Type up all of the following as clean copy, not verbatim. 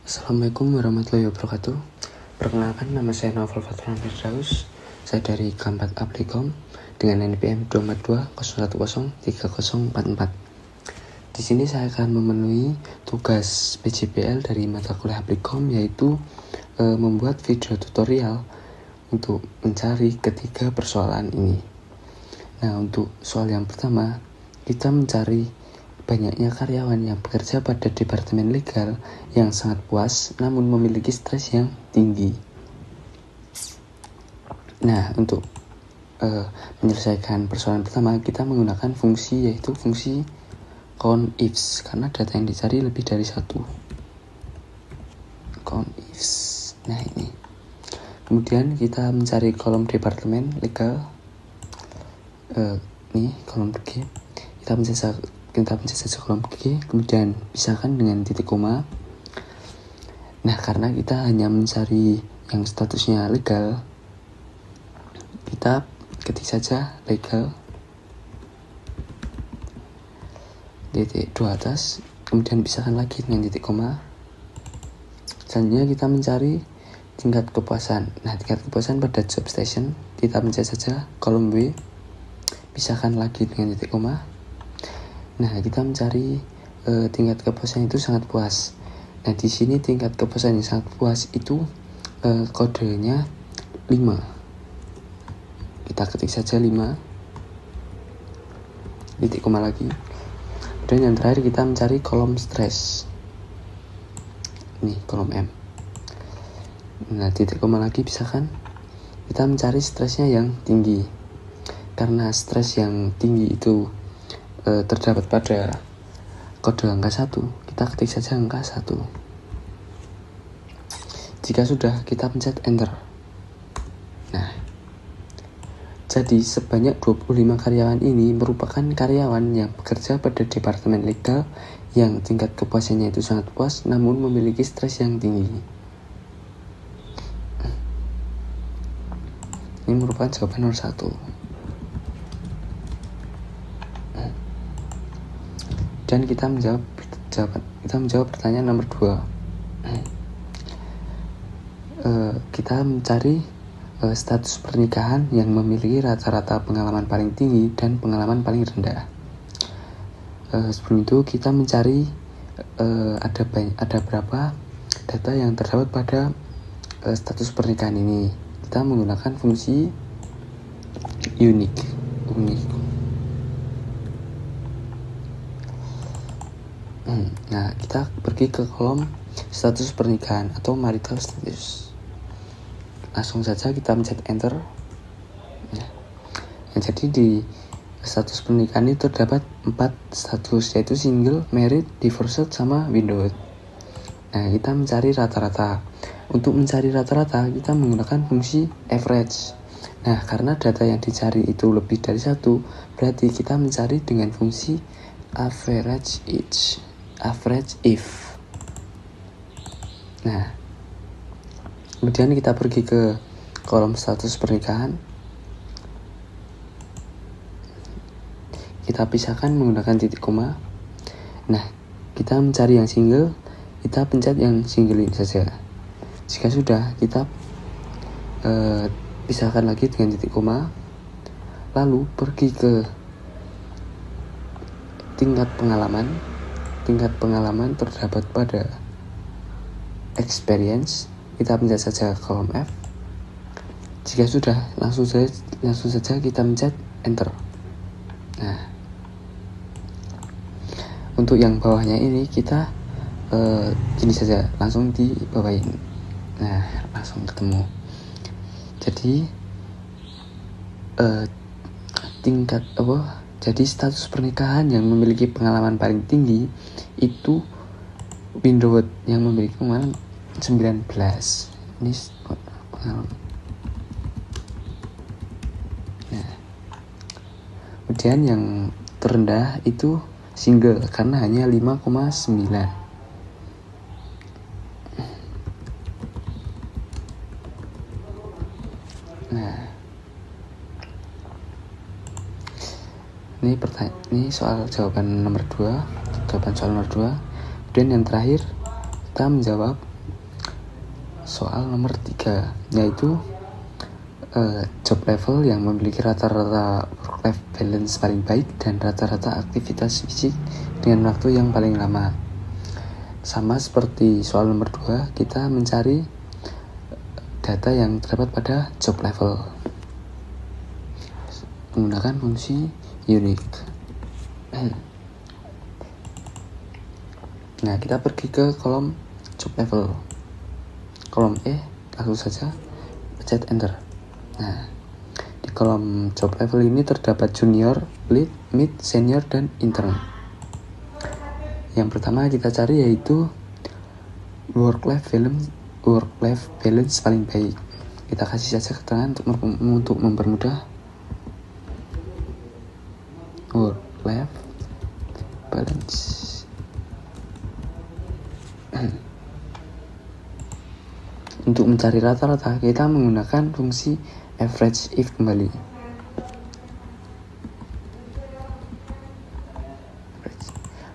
Assalamualaikum warahmatullahi wabarakatuh. Perkenalkan, nama saya Naufal Fatran Firdaus. Saya dari Keempat Applikom dengan NPM 24201030044. Di sini saya akan memenuhi tugas PJPL dari mata kuliah Applikom, yaitu membuat video tutorial untuk mencari ketiga persoalan ini. Nah, untuk soal yang pertama, kita mencari banyaknya karyawan yang bekerja pada departemen legal yang sangat puas namun memiliki stres yang tinggi. Nah, untuk menyelesaikan persoalan pertama, kita menggunakan fungsi, yaitu fungsi countifs, karena data yang dicari lebih dari satu. Countifs. Nah, ini. Kemudian kita mencari kolom departemen legal. Ini kolom G. Kita pencet saja kolom G, kemudian pisahkan dengan titik koma. Nah, karena kita hanya mencari yang statusnya legal, kita ketik saja legal titik 2 atas, kemudian pisahkan lagi dengan titik koma. Selanjutnya kita mencari tingkat kepuasan. Nah, tingkat kepuasan pada job station, kita pencet saja kolom W, pisahkan lagi dengan titik koma. Nah, kita mencari tingkat kepuasan itu sangat puas. Nah, di sini tingkat kepuasan yang sangat puas itu kodenya 5. Kita ketik saja 5, titik koma lagi. Dan yang terakhir kita mencari kolom stres. Ini kolom M. Nah, titik koma lagi pisahkan. Kita mencari stresnya yang tinggi. Karena stres yang tinggi itu terdapat pada kode angka 1, kita ketik saja angka 1. Jika sudah, kita pencet enter. Nah, jadi sebanyak 25 karyawan ini merupakan karyawan yang bekerja pada departemen legal yang tingkat kepuasannya itu sangat puas namun memiliki stres yang tinggi. Ini merupakan jawaban nomor 1. Dan kita menjawab pertanyaan nomor 2. Kita mencari status pernikahan yang memiliki rata-rata pengalaman paling tinggi dan pengalaman paling rendah. Sebelum itu kita mencari ada berapa data yang terdapat pada status pernikahan ini. Kita menggunakan fungsi unique. Nah, kita pergi ke kolom status pernikahan atau marital status. Langsung saja kita mencet enter. Nah, jadi di status pernikahan itu terdapat 4 status, yaitu single, married, divorced, sama widowed. Nah, kita mencari rata-rata. Untuk mencari rata-rata, kita menggunakan fungsi average. Nah, karena data yang dicari itu lebih dari 1, berarti kita mencari dengan fungsi average if. Nah, kemudian kita pergi ke kolom status pernikahan. Kita pisahkan menggunakan titik koma. Nah, kita mencari yang single, kita pencet yang single ini saja. Jika sudah, kita pisahkan lagi dengan titik koma. Lalu pergi ke tingkat pengalaman terdapat pada experience. Kita pencet saja kolom F. Jika sudah, langsung saja kita pencet enter. Nah, untuk yang bawahnya ini kita gini saja, langsung dibawain. Nah, langsung ketemu. Jadi jadi status pernikahan yang memiliki pengalaman paling tinggi itu widowed yang memiliki pengalaman 19. Ini pengalaman. Nah, kemudian yang terendah itu single karena hanya 5,9. Nah, ini soal jawaban soal nomor 2. Kemudian yang terakhir kita menjawab soal nomor 3, yaitu job level yang memiliki rata-rata work-life balance paling baik dan rata-rata aktivitas fisik dengan waktu yang paling lama. Sama seperti soal nomor 2, kita mencari data yang terdapat pada job level menggunakan fungsi unique. Nah, kita pergi ke kolom job level. Kolom E, langsung saja pencet enter. Nah, di kolom job level ini terdapat junior, lead, mid, senior, dan intern. Yang pertama kita cari yaitu work-life balance paling baik. Kita kasih saja keterangan untuk mempermudah. Work-life balance. Untuk mencari rata-rata, kita menggunakan fungsi average if kembali.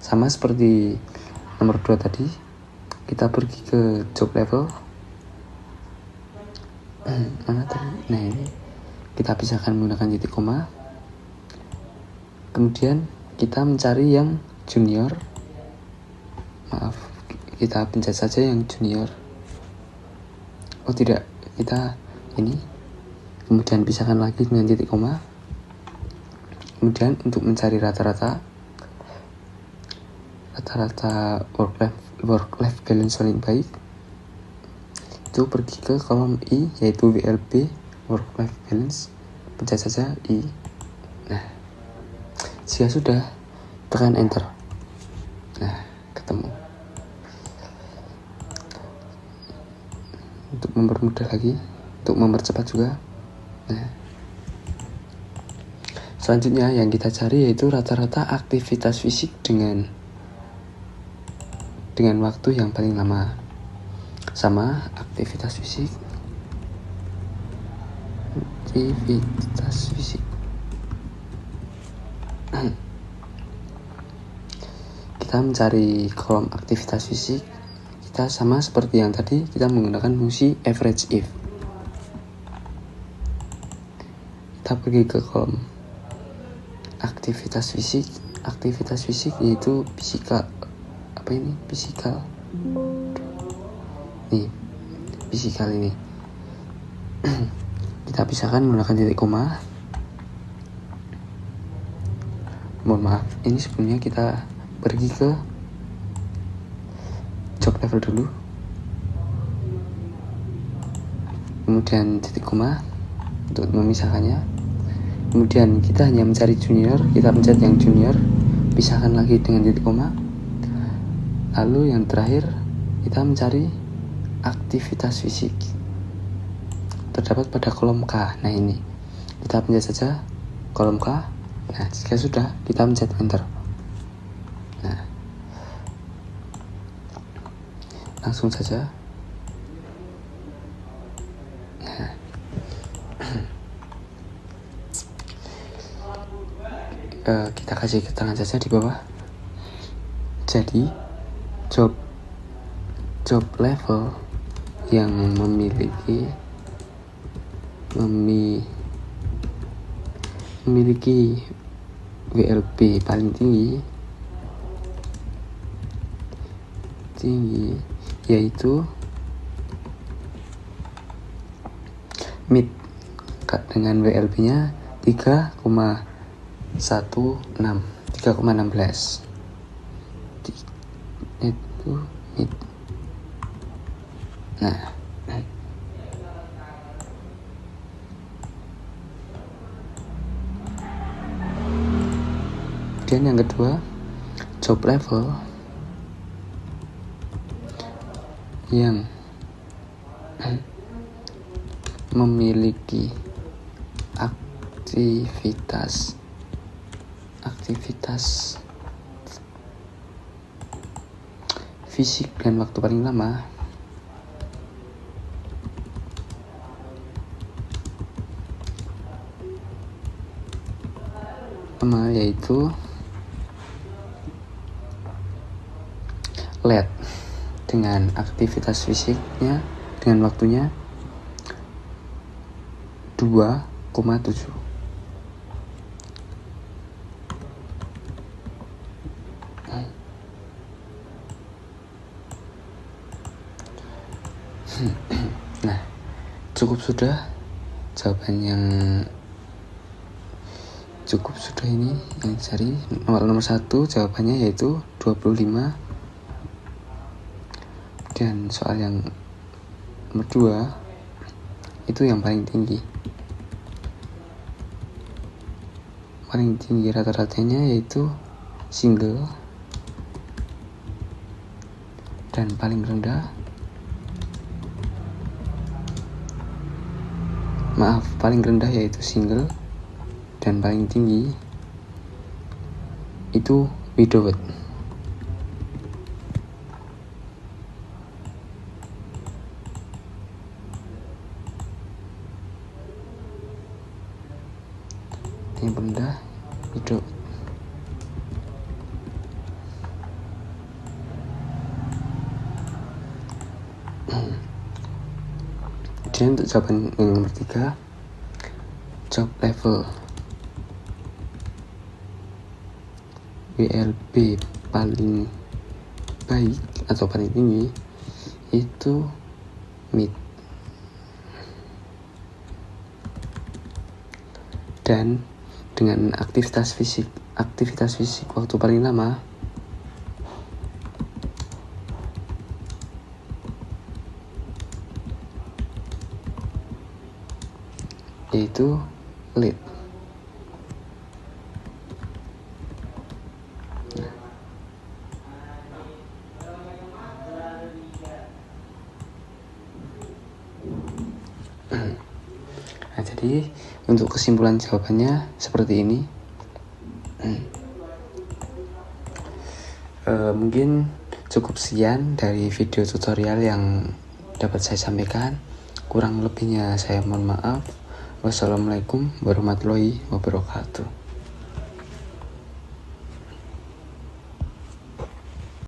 Sama seperti nomor 2 tadi, kita pergi ke job level. Mana tadi? Nah, ini kita pisahkan menggunakan titik koma. Kemudian kita mencari yang junior. Maaf, kita pencet saja yang junior. Oh tidak, kita ini. Kemudian pisahkan lagi dengan titik koma. Kemudian untuk mencari rata-rata work-life balance paling baik, itu pergi ke kolom I, yaitu WLB, work-life balance. Pencet saja I. Nah, jika sudah, tekan enter. Nah, ketemu. Untuk mempermudah lagi, untuk mempercepat juga. Nah, selanjutnya yang kita cari yaitu rata-rata aktivitas fisik dengan waktu yang paling lama. Sama, aktivitas fisik. Kita mencari kolom aktivitas fisik. Kita sama seperti yang tadi, kita menggunakan fungsi average if. Kita pergi ke kolom aktivitas fisik. Aktivitas fisik yaitu fisikal. Apa ini? Fisikal. Nih, fisikal ini. Kita pisahkan menggunakan titik koma. Mohon maaf, ini sebelumnya kita pergi ke job level dulu, kemudian titik koma untuk memisahkannya. Kemudian kita hanya mencari junior, kita pencet yang junior, pisahkan lagi dengan titik koma. Lalu yang terakhir kita mencari aktivitas fisik terdapat pada kolom K. Nah, ini kita pencet saja kolom K. Nah, jika sudah, kita pencet enter. Nah, langsung saja. Nah, kita kasih keterangan saja di bawah. Jadi job level yang memiliki WLB paling tinggi yaitu mid dengan WLB-nya 3,16 itu mid. Nah, kemudian yang kedua, job level yang memiliki aktivitas fisik dan waktu paling lama yaitu LED dengan aktivitas fisiknya dengan waktunya 2,7. Nah, cukup sudah jawaban yang ini yang cari. Nomor 1 jawabannya yaitu 25. Dan soal yang nomor 2 itu yang paling tinggi. Paling tinggi rata-ratanya yaitu single, dan paling rendah yaitu single, dan paling tinggi itu without. Yang rendah without. Kemudian untuk jawaban yang nomor 3, job level WLB paling baik atau paling tinggi itu mid, dan dengan aktivitas fisik waktu paling lama yaitu lead. Nah, jadi untuk kesimpulan jawabannya seperti ini. Mungkin cukup sekian dari video tutorial yang dapat saya sampaikan. Kurang lebihnya saya mohon maaf. Wassalamualaikum warahmatullahi wabarakatuh.